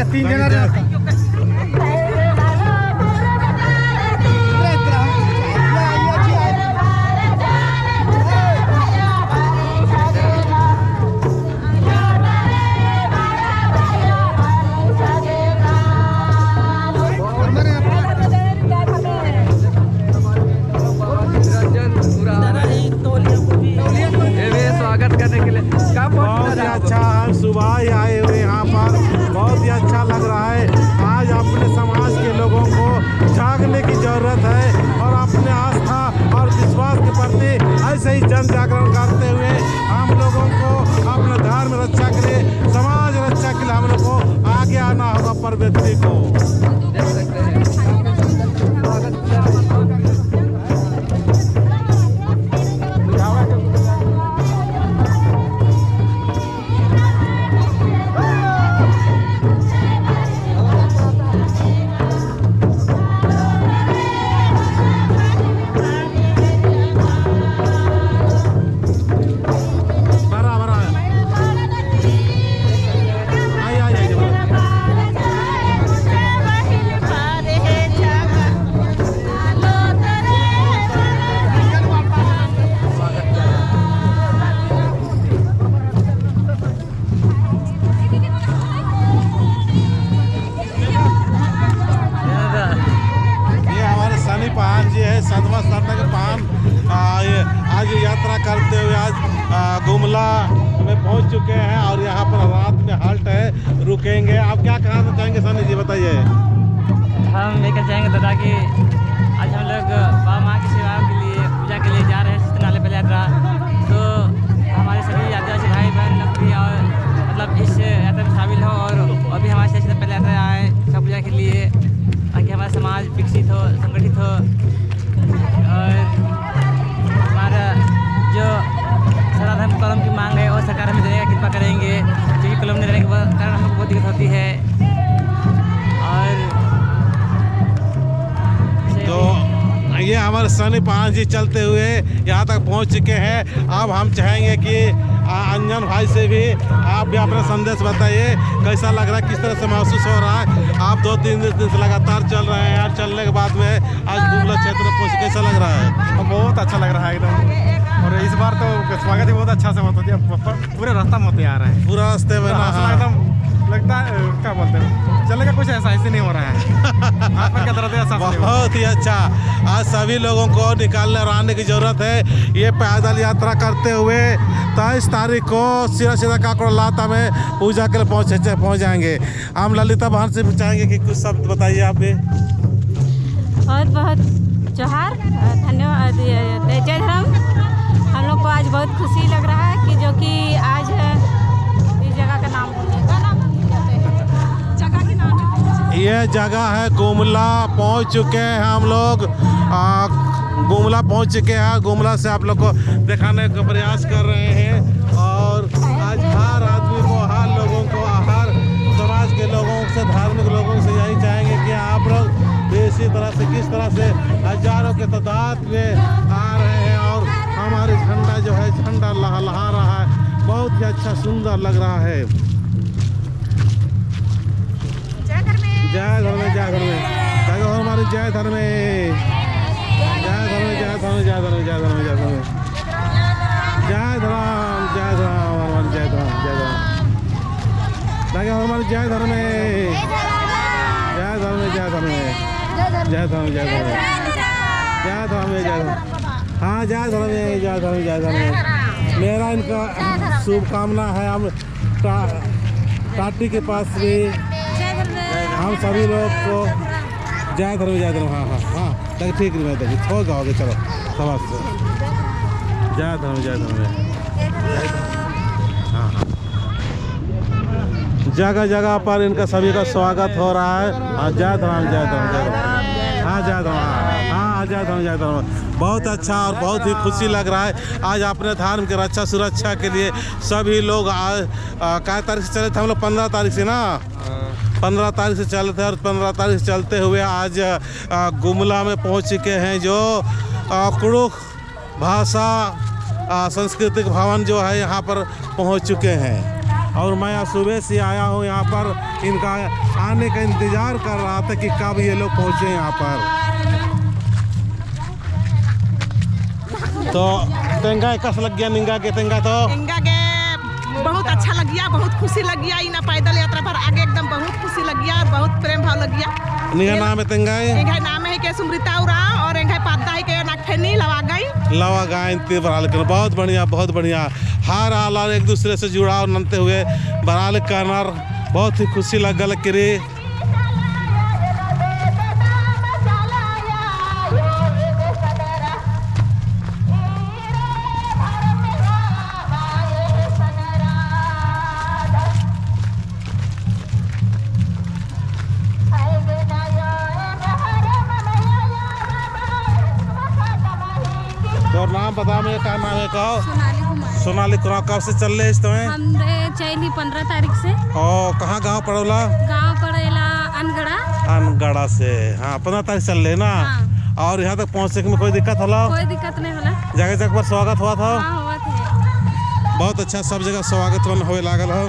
ये 3 जना स्वागत करने के लिए बहुत ही अच्छा हम सुबह ही आए हुए यहाँ पर, बहुत ही अच्छा लग रहा है। आज अपने समाज के लोगों को जागने की जरूरत है और अपने आस्था और विश्वास के प्रति ऐसे ही जन जागरण करते हुए हम लोगों को अपने धर्म रक्षा के लिए, समाज रक्षा के लिए हम लोग को आगे आना होगा। पर व्यक्ति को देख सकते हैं आज यात्रा करते हुए आज गुमला में पहुंच चुके हैं और यहाँ पर रात में हाल्ट है, रुकेंगे। आप क्या कहना चाहेंगे सनी जी, बताइए। हम लेकर जाएंगे दादा कि आज हम लोग बाबा माँ की सेवा के लिए, पूजा के लिए जा रहे हैं सत्यनारायण पहले यात्रा। तो हमारे सभी आदिवासी भाई बहन लोग भी और मतलब इस यात्रा में शामिल हो और अभी हमारे से पहले यात्रा आए छठ पूजा के लिए, ताकि हमारा समाज विकसित हो, संगठित हो और हमारा जो सनातन कलम की मांग है और सरकार हमें देने का कृपा करेंगे, क्योंकि कलम नहीं देने के कारण हमको बहुत दिक्कत होती है। और तो ये हमारे सनी पान जी चलते हुए यहाँ तक पहुँच चुके हैं। अब हम चाहेंगे कि अंजन भाई से भी आप भी अपना संदेश बताइए, कैसा लग रहा है, किस तरह से महसूस हो रहा है। आप 2-3 दिन से लगातार चल रहे हैं और चलने के बाद में आज गुमला क्षेत्र में पहुँचे, कैसा लग रहा है? बहुत अच्छा लग रहा है एकदम, और इस बार तो स्वागत ही बहुत अच्छा से होता है। पूरे रास्ता में होते आ रहे हैं, पूरा रास्ते में एकदम लगता है, क्या बोलते हैं, चलने का कुछ ऐसा ऐसे नहीं हो रहा है। आपका क्या दर्द है? ऐसा बहुत ही अच्छा। आज सभी लोगों को निकालने और आने की जरूरत है। ये पैदल यात्रा करते हुए 23 तारीख को सीधा काकोड़ लाता में पूजा के लिए पहुँच जाएंगे। हम ललिता बहन से भी चाहेंगे कि कुछ शब्द बताइए आप भी। बहुत बहुत जोहार, धन्यवाद, जय धर्म। हम लोग को आज बहुत खुशी लग रहा है कि जो कि आज इस जगह का नाम ये जगह है गुमला। पहुंच चुके हैं हम लोग, गुमला पहुंच चुके हैं। गुमला से आप लोग को दिखाने का प्रयास कर रहे हैं और आज हर आदमी को, हर लोगों को, हर समाज के लोगों से, धार्मिक लोगों से यही चाहेंगे कि आप लोग इसी तरह से, किस तरह से हजारों के तादाद में आ रहे हैं और हमारे झंडा जो है, झंडा लहरा रहा है। बहुत ही अच्छा, सुंदर लग रहा है। जय धर्म, जय धर्म, जय हो हमारे जय धर्म, जय धर्म, जय धर्म, जय धर्म, जय धर्म, जय धर्म, जय धर्म, जय धर्म, हमारे जय धर्म, जय धर्म, जय हो हमारे जय धर्म, जय धर्म, जय धर्म, जय धर्म, जय धर्म, जय धर्म, जय धर्म। हाँ, जय धर्म, जय धर्म, जय धर्म। मेरा इनका शुभकामना है। हम टाटी के पास भी हम सभी लोग को जय धर्म, जय धर्म। हाँ हाँ हाँ, तक ठीक है, मैं देखिए छोड़ जाओगे, चलो समझ से जय धर्म, जय धर्म। हाँ हाँ, जगह जगह पर इनका सभी का स्वागत हो रहा है। हाँ, जय धर्म, जय धर्म, जय धर्म। हाँ, जय धर्म, हाँ, जय धर्म, जय धर्म। बहुत अच्छा और बहुत ही खुशी लग रहा है। आज अपने धर्म की रक्षा सुरक्षा के लिए सभी लोग आज क्या तारीख से चले थे हम लोग? 15 तारीख से ना, 15 तारीख से चले थे और 15 तारीख से चलते हुए आज गुमला में पहुंच चुके हैं, जो कुड़ुख भाषा सांस्कृतिक भवन जो है यहाँ पर पहुंच चुके हैं। और मैं आज सुबह से आया हूँ यहाँ पर। इनका आने का इंतज़ार कर रहा था कि कब ये लोग पहुँचे यहाँ पर। तो तेंगा कस लग गया निंगा के तेंगा तो इंगा के बहुत अच्छा लग गया, बहुत खुशी लग गया। इना पैदल यात्रा पर आगे एकदम बहुत खुशी लग गया और बहुत प्रेम भाव लग गया। निंगा नाम है तेंगा इंगा नाम है के सुमृता उराव और इंगा पादा है के नागफेनी लवा गाय बराल कर। बहुत बढ़िया बहुत बढ़िया। हर हाल और एक दूसरे से जुड़ाव ननते हुए बराल करनर बहुत ही खुशी लगल करे। और नाम बता मैं क्या नाम है कहो? सोनाली कुमार। सोनाली कुमार। कब से चल रहे इस तुम्हें? हम चैली 15 तारीख से। और कहाँ गाँव पड़ोला? गांव पड़ेला अनगढ़ा। अनगढ़ा से। हाँ 15 तारीख चल रहे ना। हाँ। और यहाँ तक पहुँचने में कोई दिक्कत होला? कोई दिक्कत नहीं होला। जगह जगह पर स्वागत हुआ था? हाँ हुआ था। बहुत अच्छा सब जगह स्वागत होए लागल हो।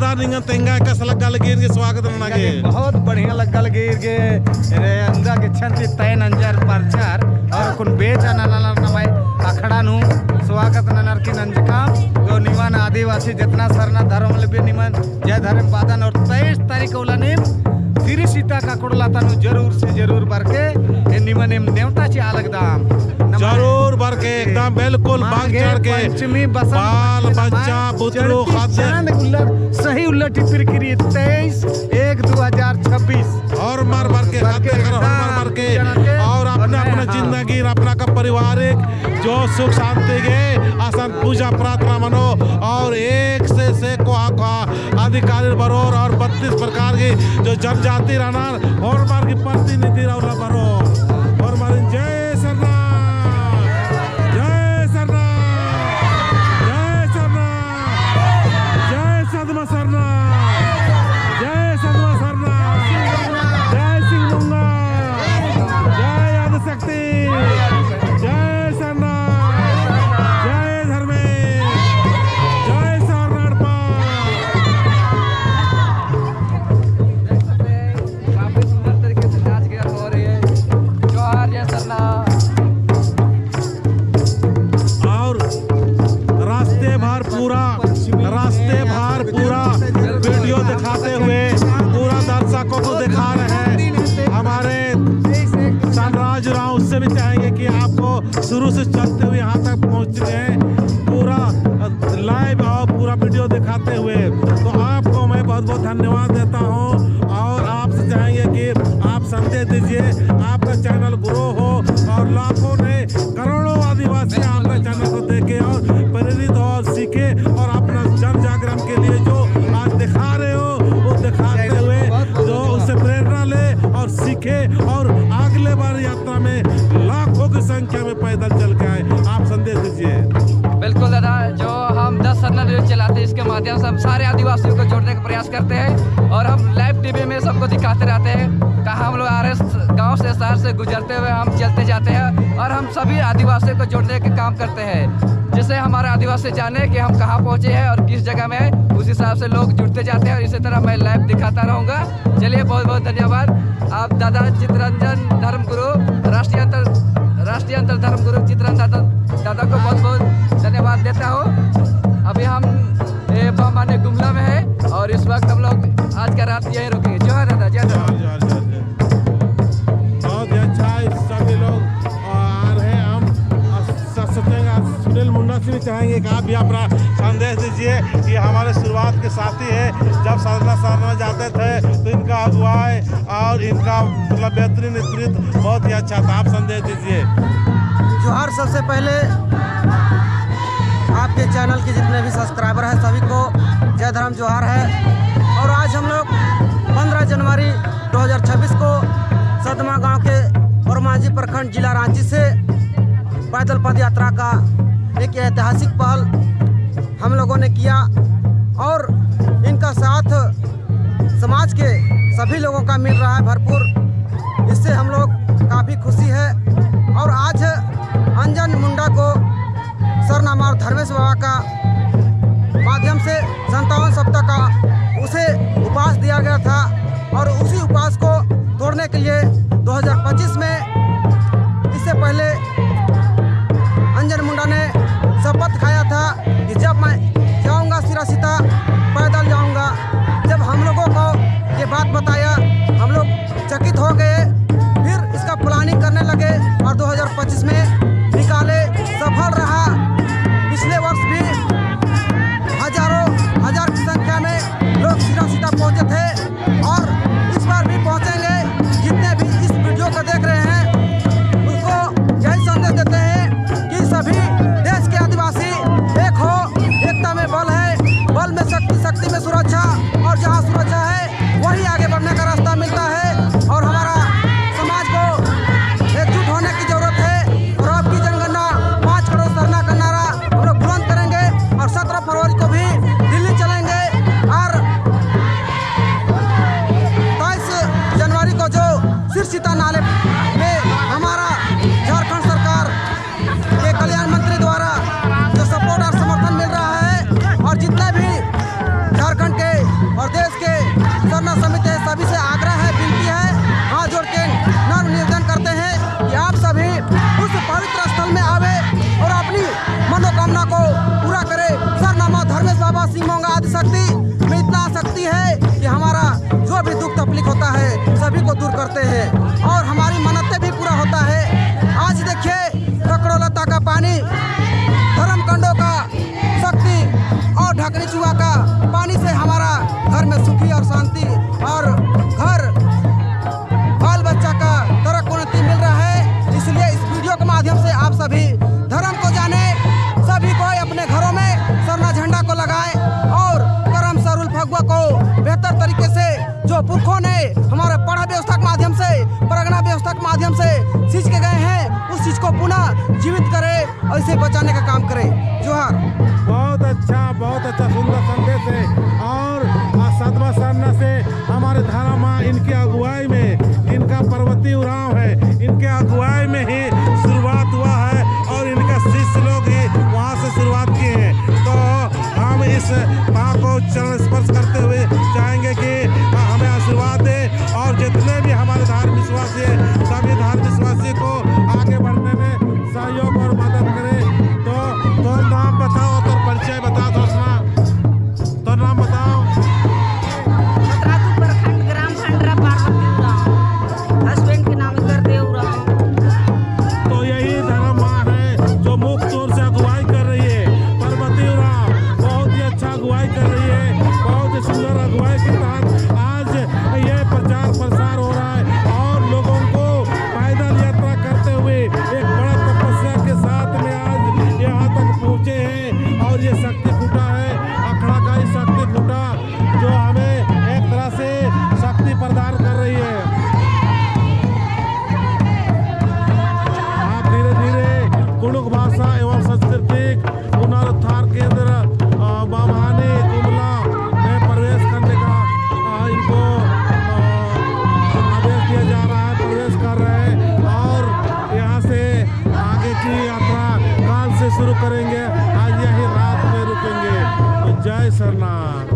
दादा निंगन तेंगा कस लग्गल गिर के स्वागत ननागे बहुत बढ़िया लग्गल गिर के रे अंदा के छंती तय नंजर परचार और कुन बेच ननल नमय अखड़ा नु स्वागत ननर की नंजका जो निमन आदिवासी जितना सरना धर्म ले निमन जय धर्म पादन और 23 तारीख उलाने श्री सीता का कुड़लाता नु जरूर से जरूर बरके ए निमन एम नेवता ची अलग दाम जरूर बरके एकदम बिल्कुल बाग चढ़ के पंचमी बसंत बाल बच्चा पुत्रु खाद्य सही उलट प्रक्रिया 23/1/2026 और मार मार के खाते और मार मार के और अपना अपना जिंदगी अपना का पारिवारिक जो सुख शांति के आसान पूजा प्रार्थना मनो और एक से को अधिकारी बरोर और 32 प्रकार की जो जनजाति रहना और मार की प्रतिनिधि रहा बरोर और मार जय सरना जय सरना जय सरना जय सदमा सरना जय सदमा सरना जय सिंह मुंगा जय आदिशक्ति जय सरना जय धर्मे जय सरनाड़पा काफी सुंदर तरीके से नाच गान हो रही है जोहार जय सरना और रास्ते भर पूरा वीडियो दिखाते हुए पूरा दर्शकों को दिखा रहे हैं हमारे सनराज राव। उससे भी चाहेंगे कि आपको शुरू से चलते हुए यहाँ तक पहुँच चुके हैं पूरा लाइव और पूरा वीडियो दिखाते हुए, तो आपको मैं बहुत बहुत धन्यवाद देता हूँ और आपसे चाहेंगे कि आप संदेश दीजिए, आपका चैनल ग्रो हो और लाखों ने करोड़ों आदिवासी आपके चैनल को देखे और प्रेरित हो और सीखे और अपना जन जागरण के लिए जो आज दिखा रहे हो वो दिखाते हुए जो उससे प्रेरणा ले और सीखे और अगले बार यात्रा में लाखों की संख्या में पैदल चल के आए। आप संदेश दीजिए। बिल्कुल दादा, जो हम 10 सरना न्यूज चलाते हैं इसके माध्यम से हम सारे आदिवासियों को जोड़ने का प्रयास करते हैं और हम लाइव टीवी में सबको दिखाते रहते हैं कहाँ हम लोग RS गांव से शहर से गुजरते हुए हम चलते जाते हैं और हम सभी आदिवासियों को जोड़ने के काम करते हैं, जिससे हमारे आदिवासी जाने कि हम कहाँ पहुँचे हैं और किस जगह में है, उस हिसाब से लोग जुड़ते जाते हैं और इसी तरह मैं लाइव दिखाता रहूँगा। चलिए बहुत बहुत धन्यवाद। आप दादा चित्ररंजन धर्मगुरु राष्ट्रीय अंतर धर्मगुरु चित्ररंजन दादा को बहुत बहुत धन्यवाद देता हूँ। अभी हम माने गुमला में है और इस वक्त हम लोग आज का रात यहीं रुकेंगे। जो है दादा जय बहुत ही अच्छा है, सभी लोग आ रहे हैं। हम सोचेंगे सुनील मुंडा से भी चाहेंगे कि आप भी अपना संदेश दीजिए कि हमारे शुरुआत के साथी है, जब सरना जाते थे तो इनका अगुवाई और इनका मतलब बेहतरीन नेतृत्व बहुत ही अच्छा था। आप संदेश दीजिए। जोहार। सबसे पहले आपके चैनल के जितने भी सब्सक्राइबर हैं सभी को जय धर्म जोहार है। और आज हम लोग 15 जनवरी 2026 को सदमा गांव के बरमांझी प्रखंड जिला रांची से पैदल पद यात्रा का एक ऐतिहासिक पहल हम लोगों ने किया और इनका साथ समाज के सभी लोगों का मिल रहा है भरपूर। इससे हम लोग काफ़ी खुशी है। और आज अंजन मुंडा को सरनामा और धर्मेश बाबा का माध्यम से 57 सप्ताह का उसे उपवास दिया गया था और उसी उपवास को तोड़ने के लिए 2025 में इससे पहले अंजन मुंडा ने शपथ खाया था कि जब मैं जाऊंगा सिरासीता पैदल जाऊंगा। जब हम लोगों को ये बात बताया हम लोग चकित हो गए, फिर इसका प्लानिंग करने लगे और 2025 में निकाले, सफल रहा। पिछले वर्ष भी हजार की संख्या में लोग सिरासीता पहुंचे थे और इस बार भी पहुंचेंगे। जितने भी इस वीडियो को देख रहे हैं उसको यही संदेश देते हैं कि सभी देश के आदिवासी एक हो, एकता में बल है, बल में शक्ति, शक्ति में सुरक्षा और जहाँ सुरक्षा है वही आगे बढ़ने का रास्ता मिलता है। और हमारा समाज को एकजुट होने की जरूरत है और आपकी जनगणना 5 करोड़ सरना का नारा हम लोग बुलंद करेंगे और 17 फरवरी को भी दिल्ली चलेंगे और 23 जनवरी को जो सिरसीता नाले में हमारा झारखंड सरकार के कल्याण मंत्री द्वारा जो सपोर्ट और समर्थन मिल रहा है और जितने भी झारखंड के शक्ति में इतना शक्ति है कि हमारा जो भी दुख तकलीफ होता है सभी को दूर करते हैं और हमारी मन्नतें भी पूरा होता है। आज देखिए ककड़ो लता का पानी, धर्मकंडों का शक्ति और ढकनी चूहा का पानी से हमारा घर में सुखी और शांति और घर बाल बच्चा का तरक्की उन्नति मिल रहा है। इसलिए इस वीडियो के माध्यम से आप सभी धर्म को जाने, सभी को अपने घरों में सरना झंडा को लगाएं और करम सरुल फगुआ को बेहतर तरीके से जो पुरखों ने हमारे पढ़ा व्यवस्था के माध्यम से, परगना व्यवस्था के माध्यम से सींच के गए हैं, उस चीज को पुनः जीवित करे और इसे बचाने का काम करे। जोहार। बहुत अच्छा सुंदर संदेश है और सदमा सरना से हमारे धारा माँ इनकी अगुवाई में, इनका पर्वतीय उड़ाव है, इनके अगुवाई में ही शुरुआत हुआ है और इनका शिष्य लोग ही वहाँ से शुरुआत किए हैं। तो हम इस माँ को चरण स्पर्श करते हुए चाहेंगे कि हमें आशीर्वाद दे और जितने भी हमारे धार्मिक विश्वासी है सभी धार्मिक विश्वासी को आगे बढ़ने में सहयोग और मदद करें। तो नाम बताओ, तो परिचय बताओ, तो नाम बताओ। प्रखंड ग्राम खंडरा पार्वती उरांव, हस्बैंड के नाम करदेव उरांव। तो यही धर्म माँ है जो मुख्य तौर से अगुवाई कर रही है। पार्वती उरांव बहुत ही अच्छा अगुवाई कर रही है, बहुत ही सुंदर अगुवाई के तहत आज ये प्रचार प्रसार हो रहा है और लोगों को पैदल यात्रा करते हुए एक बड़ा तपस्या के साथ में आज यहाँ तक पहुँचे हैं। और ये शक्ति खूटा है, अखड़ा का ही शक्ति खूटा जो हमें एक तरह से शक्ति प्रदान कर रही है। आप धीरे धीरे कुड़ुक भाषा एवं सांस्कृतिक पुनरुद्धार केंद्र बामानी कुमला में प्रवेश करने का इनको आदेश दिया जा रहा है, प्रवेश कर रहे हैं और यहाँ से आगे की यात्रा काल से शुरू करेंगे। आज यही रात में रुकेंगे। जय सरनाथ।